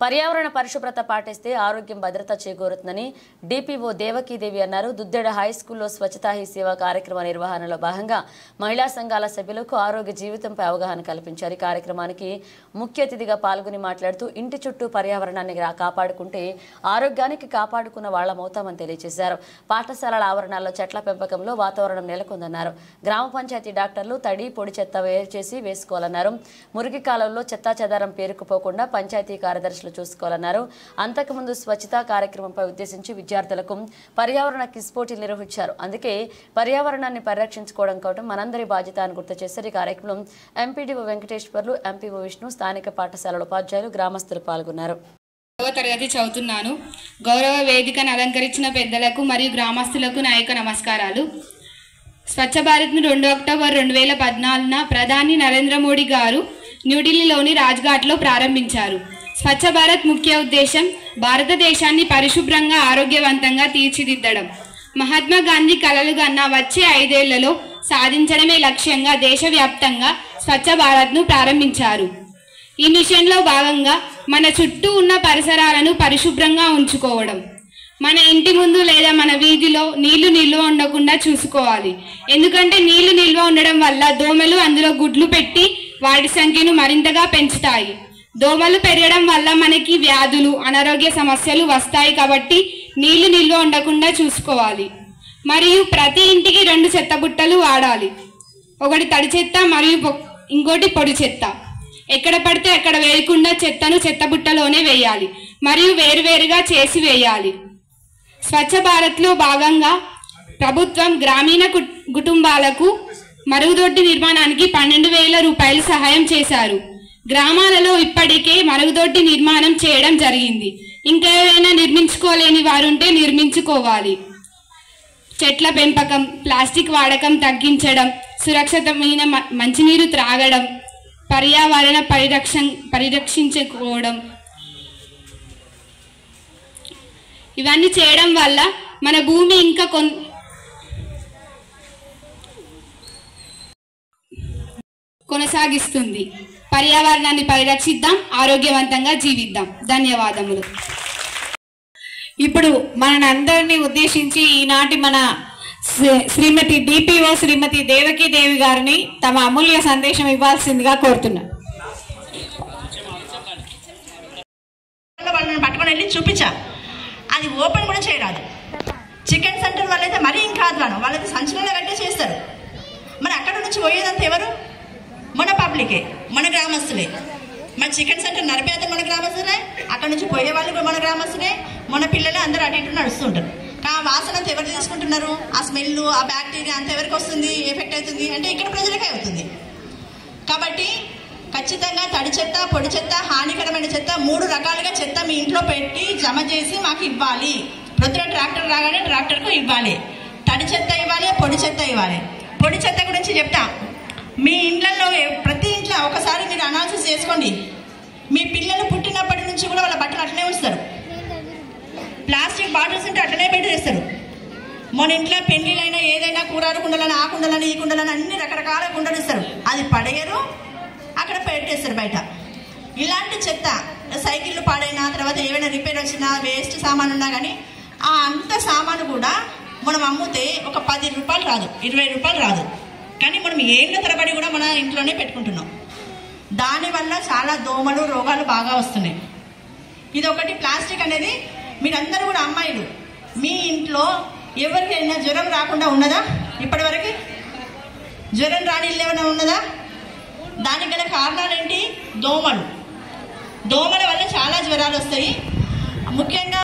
పర్యావరణ పరిశుభ్రత పాటిస్తే ఆరోగ్యం భద్రత చేకూరుతుందని డిపిఓ దేవకీదేవి అన్నారు. దుద్దెడ హై స్కూల్లో స్వచ్ఛతా హీ సేవ కార్యక్రమ నిర్వహణలో భాగంగా మహిళా సంఘాల సభ్యులకు ఆరోగ్య జీవితంపై అవగాహన కల్పించారు. ఈ కార్యక్రమానికి ముఖ్య అతిథిగా పాల్గొని మాట్లాడుతూ ఇంటి చుట్టూ పర్యావరణాన్ని కాపాడుకుంటే ఆరోగ్యానికి కాపాడుకున్న వాళ్లమవుతామని తెలియజేశారు. పాఠశాలల ఆవరణాల్లో చెట్ల పెంపకంలో వాతావరణం నెలకొందన్నారు. గ్రామ పంచాయతీ డాక్టర్లు తడి పొడి చెత్త వేరు చేసి వేసుకోవాలన్నారు. మురికి కాలంలో చెత్తా చెదారం పేరుకుపోకుండా పంచాయతీ కార్యదర్శులు చూసుకోవాలన్నారు. అంతకుముందు స్వచ్ఛతా కార్యక్రమంపై ఉద్దేశించి విద్యార్థులకు పర్యావరణ క్విజ్ పోటీలు నిర్వహించారు. అందుకే పర్యావరణాన్ని పరిరక్షించుకోవడం కోసం మనందరి బాధ్యత అని గుర్తు చేశారు. ఈ కార్యక్రమం ఎంపీడీఓ వెంకటేశ్వర్లు, ఎంపీఓ విష్ణు, స్థానిక పాఠశాలల ఉపాధ్యాయులు, గ్రామస్తులు పాల్గొన్నారు. తరగతి చదువుతున్నాను. గౌరవ వేదికను అలంకరించిన పెద్దలకు మరియు గ్రామస్తులకు నా యొక్క నమస్కారాలు. స్వచ్ఛ భారత్ను 2 అక్టోబర్ 2014న ప్రధాని నరేంద్ర మోడీ గారు న్యూఢిల్లీలోని రాజ్ఘాట్లో ప్రారంభించారు. స్వచ్ఛ భారత్ ముఖ్య ఉద్దేశం భారతదేశాన్ని పరిశుభ్రంగా ఆరోగ్యవంతంగా తీర్చిదిద్దడం. మహాత్మా గాంధీ కలలుగన్న వచ్చే 5 ఏళ్లలో సాధించడమే లక్ష్యంగా దేశవ్యాప్తంగా స్వచ్ఛ భారత్ను ప్రారంభించారు. ఈ మిషన్లో భాగంగా మన చుట్టూ ఉన్న పరిసరాలను పరిశుభ్రంగా ఉంచుకోవడం, మన ఇంటి ముందు లేదా మన వీధిలో నీళ్లు నిల్వ ఉండకుండా చూసుకోవాలి. ఎందుకంటే నీళ్లు నిల్వ ఉండడం వల్ల దోమలు అందులో గుడ్లు పెట్టి వాటి సంఖ్యను మరింతగా పెంచుతాయి. దోమలు పెరగడం వల్ల మనకి వ్యాధులు, అనారోగ్య సమస్యలు వస్తాయి. కాబట్టి నీళ్లు నిల్వ ఉండకుండా చూసుకోవాలి. మరియు ప్రతి ఇంటికి 2 చెత్త బుట్టలు వాడాలి. ఒకటి తడి చెత్త మరియు ఇంకోటి పొడి చెత్త. ఎక్కడ పడితే అక్కడ వేయకుండా చెత్తను చెత్త బుట్టలోనే వేయాలి మరియు వేరువేరుగా చేసి వేయాలి. స్వచ్ఛ భారత్లో భాగంగా ప్రభుత్వం గ్రామీణ కుటుంబాలకు మరుగుదొడ్డి నిర్మాణానికి 12,000 రూపాయలు సహాయం చేశారు. గ్రామాలలో ఇప్పటికే మరుగుదొడ్డి నిర్మాణం చేయడం జరిగింది. ఇంకేమైనా నిర్మించుకోలేని వారుంటే నిర్మించుకోవాలి. చెట్ల పెంపకం, ప్లాస్టిక్ వాడకం తగ్గించడం, సురక్షితమైన మంచినీరు త్రాగడం, పర్యావరణ పరిరక్షించుకోవడం, ఇవన్నీ చేయడం వల్ల మన భూమి ఇంకా కొనసాగిస్తుంది. పర్యావరణాన్ని పరిరక్షిద్దాం, ఆరోగ్యవంతంగా జీవిద్దాం. ధన్యవాదములు. ఇప్పుడు మనందరినీ ఉద్దేశించి ఈనాటి మన శ్రీమతి డిపిఓ శ్రీమతి దేవకీదేవి గారిని తమ అమూల్య సందేశం ఇవ్వాల్సిందిగా కోరుతున్నా. వాళ్ళని పట్టుకొని వెళ్ళి చూపించా, అది ఓపెన్ కూడా చేయరాదు. చికెన్ సెంటర్ వాళ్ళైతే మరీ ఇంకా అధ్వానం, వాళ్ళకి సంచులలో కట్టే చేస్తారు. మరి అక్కడ నుంచి పోయేదంతా ఎవరు? మన పబ్లికే, మన గ్రామస్తులే. మన చికెన్ సెంటర్ నడిపేది మన గ్రామస్తులే, అక్కడ నుంచి పోయే వాళ్ళు కూడా మన గ్రామస్తులే. మన పిల్లలే అందరూ అటు ఇటు నడుస్తుంటారు. ఆ వాసన అంతా ఎవరు తీసుకుంటున్నారు? ఆ స్మెల్, ఆ బ్యాక్టీరియా అంతా ఎవరికి వస్తుంది, ఎఫెక్ట్ అవుతుంది అంటే ఇక్కడ ప్రజలకే అవుతుంది. కాబట్టి ఖచ్చితంగా తడి చెత్త, పొడి చెత్త, హానికరమైన చెత్త 3 రకాలుగా చెత్త మీ ఇంట్లో పెట్టి జమ చేసి మాకు ఇవ్వాలి. ప్రొద్దున ట్రాక్టర్ రాగానే ట్రాక్టర్కు ఇవ్వాలి. తడి చెత్త ఇవ్వాలి, పొడి చెత్త ఇవ్వాలి. పొడి చెత్త గురించి చెప్తా. మీ ఇండ్లలో ప్రతి ఇంట్లో ఒకసారి మీరు అనాలిసిస్ చేసుకోండి. మీ పిల్లలు పుట్టినప్పటి నుంచి కూడా వాళ్ళ బట్టలు అట్లనే ఉంచుతారు. ప్లాస్టిక్ బాటిల్స్ ఉంటే అట్లనే పెట్టేస్తారు. మన ఇంట్లో పెళ్లిలైనా ఏదైనా కూరాడు కుండలని, ఆ కుండలని, ఈ కుండలని అన్ని రకరకాల కుండలు ఇస్తారు. అది పడేయరు, అక్కడ పెట్టేస్తారు బయట. ఇలాంటి చెత్త సైకిళ్ళు పాడైనా, తర్వాత ఏమైనా రిపేర్ వచ్చినా, వేస్ట్ సామాన్ ఉన్నా కానీ ఆ అంత సామాను కూడా మనం అమ్మితే ఒక 10 రూపాయలు రాదు, 20 రూపాయలు రాదు. కానీ మనం ఏళ్ళ తరబడి కూడా మన ఇంట్లోనే పెట్టుకుంటున్నాం. దానివల్ల చాలా దోమలు, రోగాలు బాగా వస్తున్నాయి. ఇది ఒకటి. ప్లాస్టిక్ అనేది మీరందరూ కూడా అమ్మాయిలు, మీ ఇంట్లో ఎవరికైనా జ్వరం రాకుండా ఉన్నదా? ఇప్పటివరకు జ్వరం రాని ఇల్లు ఏమైనా ఉన్నదా? దానికి గల కారణాలు ఏంటి? దోమలు. దోమల వల్ల చాలా జ్వరాలు వస్తాయి. ముఖ్యంగా